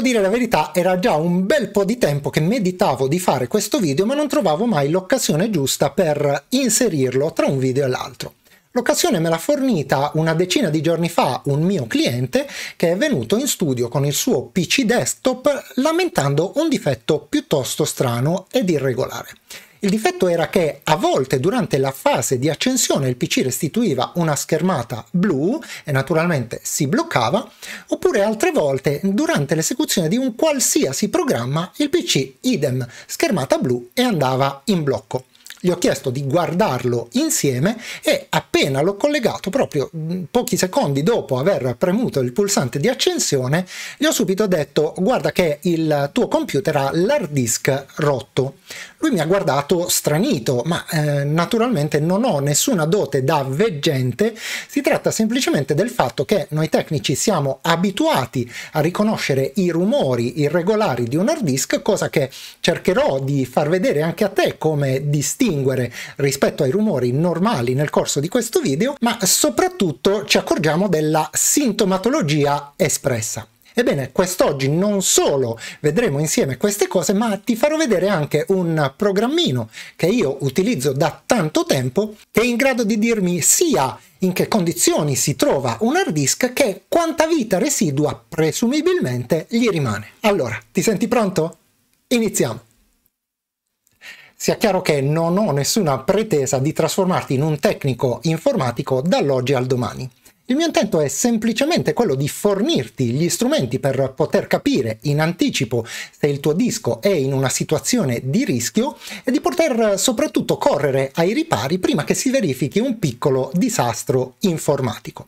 Devo dire la verità, era già un bel po' di tempo che meditavo di fare questo video, ma non trovavo mai l'occasione giusta per inserirlo tra un video e l'altro. L'occasione me l'ha fornita una decina di giorni fa un mio cliente che è venuto in studio con il suo PC desktop lamentando un difetto piuttosto strano ed irregolare. Il difetto era che a volte durante la fase di accensione il PC restituiva una schermata blu e naturalmente si bloccava, oppure altre volte durante l'esecuzione di un qualsiasi programma il PC idem schermata blu e andava in blocco. Gli ho chiesto di guardarlo insieme e appena l'ho collegato, proprio pochi secondi dopo aver premuto il pulsante di accensione, gli ho subito detto: guarda che il tuo computer ha l'hard disk rotto. Lui mi ha guardato stranito, ma naturalmente non ho nessuna dote da veggente, si tratta semplicemente del fatto che noi tecnici siamo abituati a riconoscere i rumori irregolari di un hard disk, cosa che cercherò di far vedere anche a te come distinguere rispetto ai rumori normali nel corso di questo video, ma soprattutto ci accorgiamo della sintomatologia espressa. Ebbene, quest'oggi non solo vedremo insieme queste cose, ma ti farò vedere anche un programmino che io utilizzo da tanto tempo, che è in grado di dirmi sia in che condizioni si trova un hard disk che quanta vita residua presumibilmente gli rimane. Allora, ti senti pronto? Iniziamo! Sia chiaro che non ho nessuna pretesa di trasformarti in un tecnico informatico dall'oggi al domani. Il mio intento è semplicemente quello di fornirti gli strumenti per poter capire in anticipo se il tuo disco è in una situazione di rischio e di poter soprattutto correre ai ripari prima che si verifichi un piccolo disastro informatico.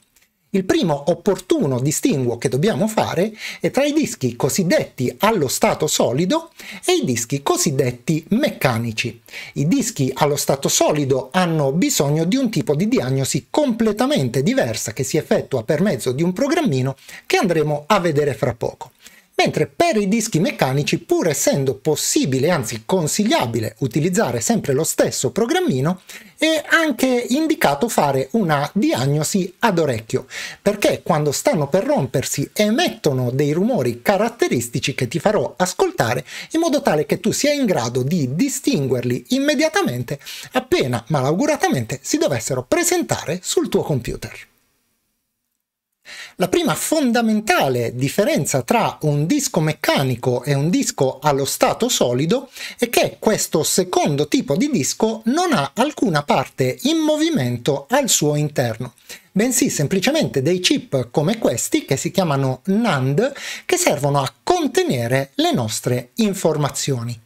Il primo opportuno distinguo che dobbiamo fare è tra i dischi cosiddetti allo stato solido e i dischi cosiddetti meccanici. I dischi allo stato solido hanno bisogno di un tipo di diagnosi completamente diversa che si effettua per mezzo di un programmino che andremo a vedere fra poco. Mentre per i dischi meccanici, pur essendo possibile, anzi consigliabile, utilizzare sempre lo stesso programmino, è anche indicato fare una diagnosi ad orecchio, perché quando stanno per rompersi emettono dei rumori caratteristici che ti farò ascoltare, in modo tale che tu sia in grado di distinguerli immediatamente appena malauguratamente si dovessero presentare sul tuo computer. La prima fondamentale differenza tra un disco meccanico e un disco allo stato solido è che questo secondo tipo di disco non ha alcuna parte in movimento al suo interno, bensì semplicemente dei chip come questi, che si chiamano NAND, che servono a contenere le nostre informazioni.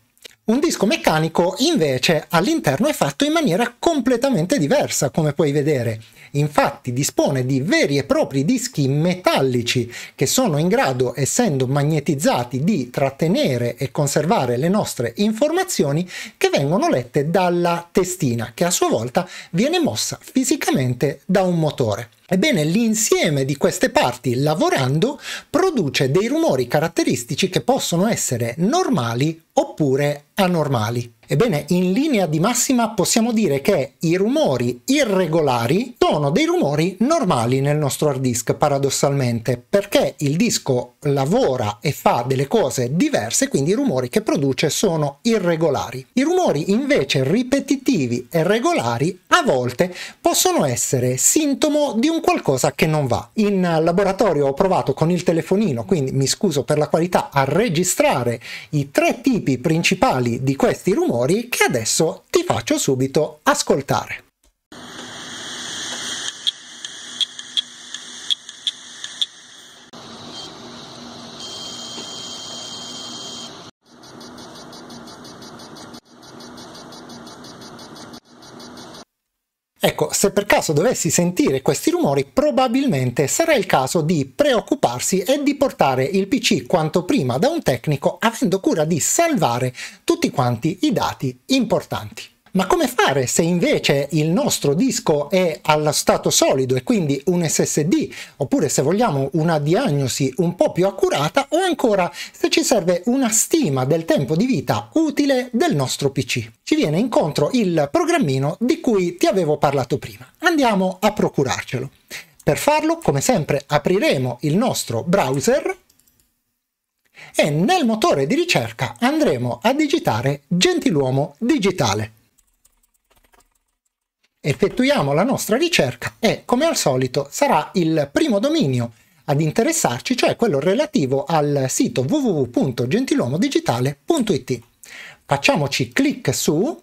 Un disco meccanico invece all'interno è fatto in maniera completamente diversa, come puoi vedere. Infatti dispone di veri e propri dischi metallici che sono in grado, essendo magnetizzati, di trattenere e conservare le nostre informazioni, che vengono lette dalla testina, che a sua volta viene mossa fisicamente da un motore. Ebbene, l'insieme di queste parti lavorando produce dei rumori caratteristici che possono essere normali oppure anormali. Ebbene, in linea di massima possiamo dire che i rumori irregolari sono dei rumori normali nel nostro hard disk, paradossalmente, perché il disco lavora e fa delle cose diverse, quindi i rumori che produce sono irregolari. I rumori invece ripetitivi e regolari a volte possono essere sintomo di un qualcosa che non va. In laboratorio ho provato con il telefonino, quindi mi scuso per la qualità, a registrare i tre tipi principali di questi rumori che adesso ti faccio subito ascoltare. Ecco, se per caso dovessi sentire questi rumori, probabilmente sarà il caso di preoccuparsi e di portare il PC quanto prima da un tecnico, avendo cura di salvare tutti quanti i dati importanti. Ma come fare se invece il nostro disco è allo stato solido e quindi un SSD, oppure se vogliamo una diagnosi un po' più accurata, o ancora se ci serve una stima del tempo di vita utile del nostro PC? Ci viene incontro il programmino di cui ti avevo parlato prima. Andiamo a procurarcelo. Per farlo, come sempre, apriremo il nostro browser e nel motore di ricerca andremo a digitare Gentiluomo digitale. Effettuiamo la nostra ricerca e, come al solito, sarà il primo dominio ad interessarci, cioè quello relativo al sito www.gentiluomodigitale.it. Facciamoci clic su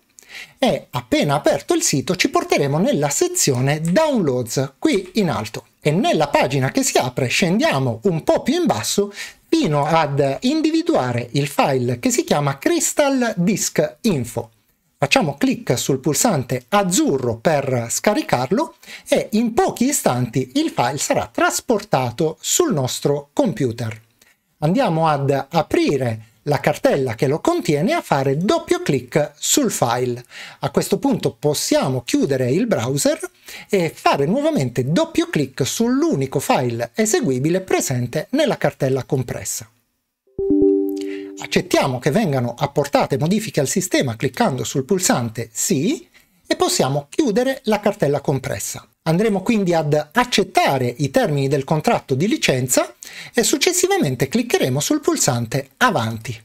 e appena aperto il sito ci porteremo nella sezione Downloads qui in alto e nella pagina che si apre scendiamo un po' più in basso fino ad individuare il file che si chiama Crystal Disk Info. Facciamo clic sul pulsante azzurro per scaricarlo e in pochi istanti il file sarà trasportato sul nostro computer. Andiamo ad aprire la cartella che lo contiene e a fare doppio clic sul file. A questo punto possiamo chiudere il browser e fare nuovamente doppio clic sull'unico file eseguibile presente nella cartella compressa. Accettiamo che vengano apportate modifiche al sistema cliccando sul pulsante Sì e possiamo chiudere la cartella compressa. Andremo quindi ad accettare i termini del contratto di licenza e successivamente cliccheremo sul pulsante Avanti.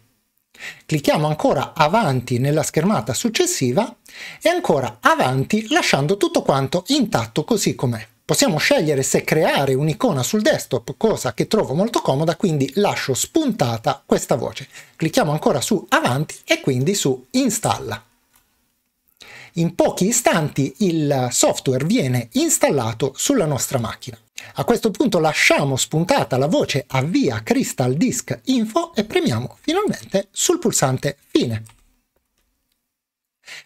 Clicchiamo ancora Avanti nella schermata successiva e ancora Avanti lasciando tutto quanto intatto così com'è. Possiamo scegliere se creare un'icona sul desktop, cosa che trovo molto comoda, quindi lascio spuntata questa voce. Clicchiamo ancora su Avanti e quindi su Installa. In pochi istanti il software viene installato sulla nostra macchina. A questo punto lasciamo spuntata la voce Avvia Crystal Disk Info e premiamo finalmente sul pulsante Fine.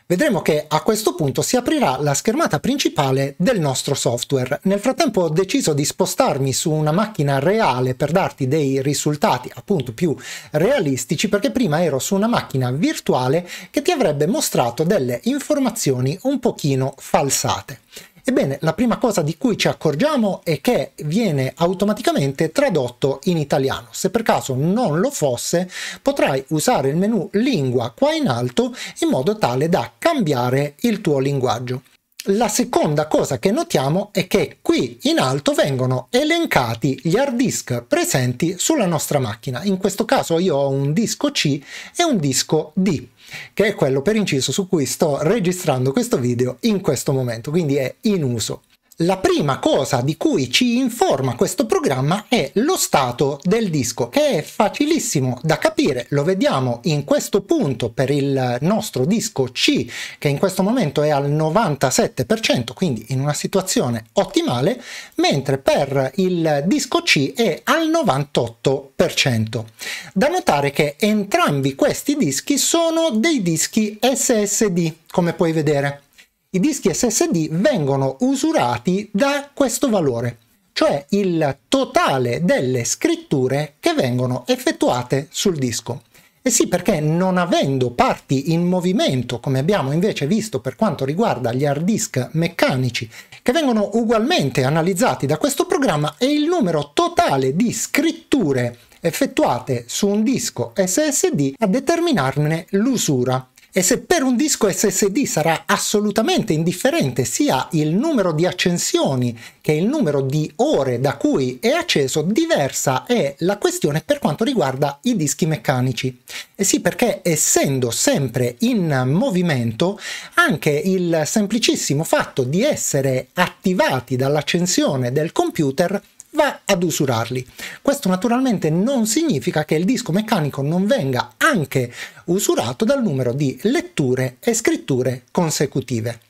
Vedremo che a questo punto si aprirà la schermata principale del nostro software. Nel frattempo ho deciso di spostarmi su una macchina reale per darti dei risultati appunto più realistici, perché prima ero su una macchina virtuale che ti avrebbe mostrato delle informazioni un pochino falsate. Ebbene, la prima cosa di cui ci accorgiamo è che viene automaticamente tradotto in italiano. Se per caso non lo fosse, potrai usare il menu Lingua qua in alto in modo tale da cambiare il tuo linguaggio. La seconda cosa che notiamo è che qui in alto vengono elencati gli hard disk presenti sulla nostra macchina. In questo caso io ho un disco C e un disco D, che è quello per inciso su cui sto registrando questo video in questo momento, quindi è in uso. La prima cosa di cui ci informa questo programma è lo stato del disco, che è facilissimo da capire. Lo vediamo in questo punto per il nostro disco C, che in questo momento è al 97%, quindi in una situazione ottimale, mentre per il disco C è al 98%. Da notare che entrambi questi dischi sono dei dischi SSD, come puoi vedere. I dischi SSD vengono usurati da questo valore, cioè il totale delle scritture che vengono effettuate sul disco. E sì, perché non avendo parti in movimento, come abbiamo invece visto per quanto riguarda gli hard disk meccanici, che vengono ugualmente analizzati da questo programma, è il numero totale di scritture effettuate su un disco SSD a determinarne l'usura. E se per un disco SSD sarà assolutamente indifferente sia il numero di accensioni che il numero di ore da cui è acceso, diversa è la questione per quanto riguarda i dischi meccanici. E sì, perché essendo sempre in movimento, anche il semplicissimo fatto di essere attivati dall'accensione del computer va ad usurarli. Questo naturalmente non significa che il disco meccanico non venga anche usurato dal numero di letture e scritture consecutive.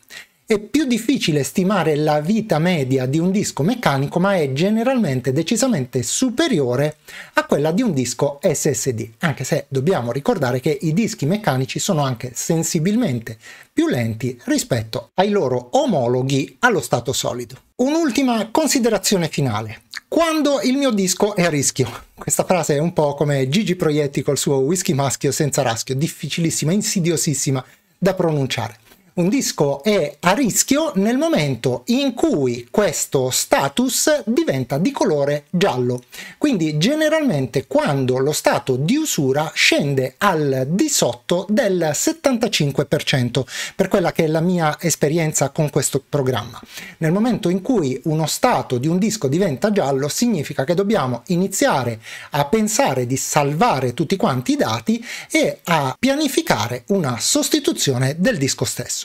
È più difficile stimare la vita media di un disco meccanico, ma è generalmente decisamente superiore a quella di un disco SSD, anche se dobbiamo ricordare che i dischi meccanici sono anche sensibilmente più lenti rispetto ai loro omologhi allo stato solido. Un'ultima considerazione finale. Quando il mio disco è a rischio. Questa frase è un po' come Gigi Proietti col suo whisky maschio senza raschio, difficilissima, insidiosissima da pronunciare. Un disco è a rischio nel momento in cui questo status diventa di colore giallo. Quindi generalmente quando lo stato di usura scende al di sotto del 75%, per quella che è la mia esperienza con questo programma. Nel momento in cui uno stato di un disco diventa giallo, significa che dobbiamo iniziare a pensare di salvare tutti quanti i dati e a pianificare una sostituzione del disco stesso.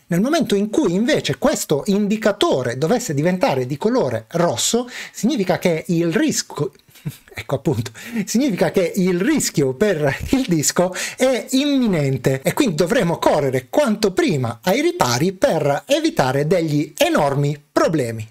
Nel momento in cui invece questo indicatore dovesse diventare di colore rosso, significa che il rischio, ecco appunto, significa che il rischio per il disco è imminente e quindi dovremo correre quanto prima ai ripari per evitare degli enormi problemi.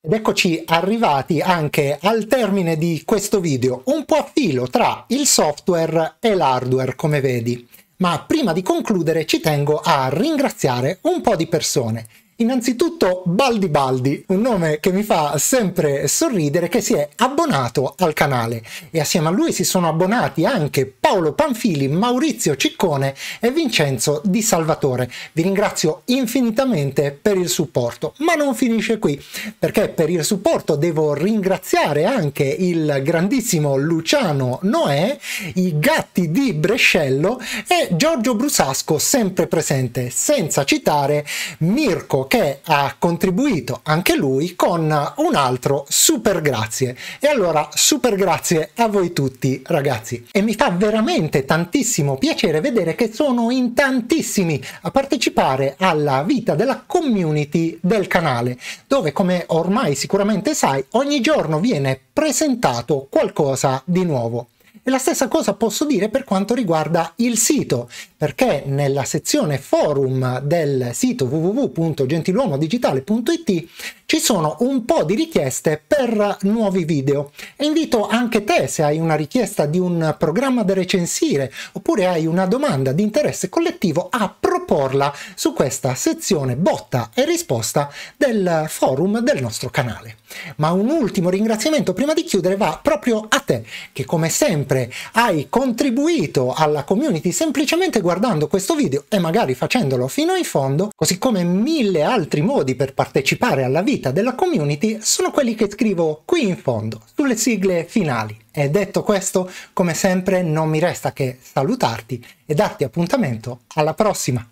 Ed eccoci arrivati anche al termine di questo video, un po' a filo tra il software e l'hardware, come vedi. Ma prima di concludere ci tengo a ringraziare un po' di persone. Innanzitutto Baldi Baldi, un nome che mi fa sempre sorridere, che si è abbonato al canale, e assieme a lui si sono abbonati anche Paolo Panfili, Maurizio Ciccone e Vincenzo Di Salvatore. Vi ringrazio infinitamente per il supporto, ma non finisce qui, perché per il supporto devo ringraziare anche il grandissimo Luciano Noè, i gatti di Brescello e Giorgio Brusasco, sempre presente, senza citare Mirko, che ha contribuito anche lui con un altro super grazie. E allora super grazie a voi tutti, ragazzi, e mi fa veramente tantissimo piacere vedere che sono in tantissimi a partecipare alla vita della community del canale, dove, come ormai sicuramente sai, ogni giorno viene presentato qualcosa di nuovo. E la stessa cosa posso dire per quanto riguarda il sito, perché nella sezione forum del sito www.gentiluomodigitale.it ci sono un po' di richieste per nuovi video, e invito anche te, se hai una richiesta di un programma da recensire oppure hai una domanda di interesse collettivo, a proporla su questa sezione botta e risposta del forum del nostro canale. Ma un ultimo ringraziamento prima di chiudere va proprio a te, che come sempre hai contribuito alla community semplicemente guardando questo video e magari facendolo fino in fondo, così come 1000 altri modi per partecipare alla vita della community sono quelli che scrivo qui in fondo, sulle sigle finali. E detto questo, come sempre non mi resta che salutarti e darti appuntamento alla prossima.